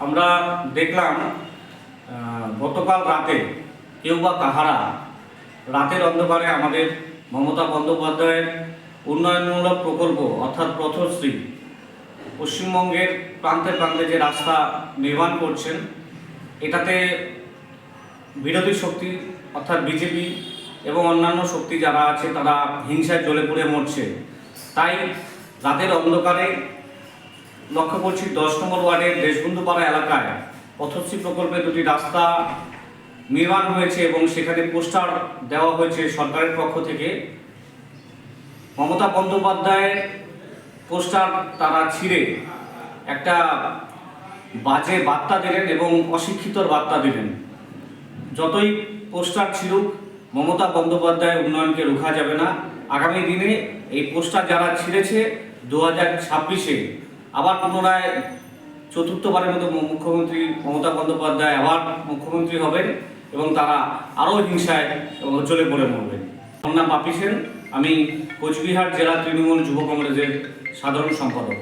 আমরা দেখলাম গতকাল রাতে কেউ বা কাহারা রাতের অন্ধকারে আমাদের মমতা বন্দ্যোপাধ্যায়ের উন্নয়নমূলক প্রকল্প অর্থাৎ পথশ্রী পশ্চিমবঙ্গের প্রান্তে প্রান্তে যে রাস্তা নির্মাণ করছেন, এটাতে বিরোধী শক্তি অর্থাৎ বিজেপি এবং অন্যান্য শক্তি যারা আছে তারা হিংসায় জ্বলে পুড়ে মরছে। তাই রাতের অন্ধকারে লক্ষ্য করছি 10 নম্বর ওয়ার্ডের দেশবন্ধুপাড়া এলাকায় পথশ্রী প্রকল্পে দুটি রাস্তা নির্মাণ হয়েছে এবং সেখানে পোস্টার দেওয়া হয়েছে সরকারের পক্ষ থেকে। মমতা বন্দ্যোপাধ্যায়ের পোস্টার তারা ছিঁড়ে একটা বাজে বার্তা দিলেন এবং অশিক্ষিতর বার্তা দিলেন। যতই পোস্টার ছিঁড়ুক, মমতা বন্দ্যোপাধ্যায়ের উন্নয়নকে রোখা যাবে না। আগামী দিনে এই পোস্টার যারা ছিঁড়েছে 2026-এ আবার পুনরায় চতুর্থবারের মতো মুখ্যমন্ত্রী মমতা বন্দ্যোপাধ্যায় আবার মুখ্যমন্ত্রী হবেন এবং তারা আরও হিংসায় চলে পড়ে মরবেন। আমার নাম বাপি সেন, আমি কোচবিহার জেলা তৃণমূল যুব কংগ্রেসের সাধারণ সম্পাদক।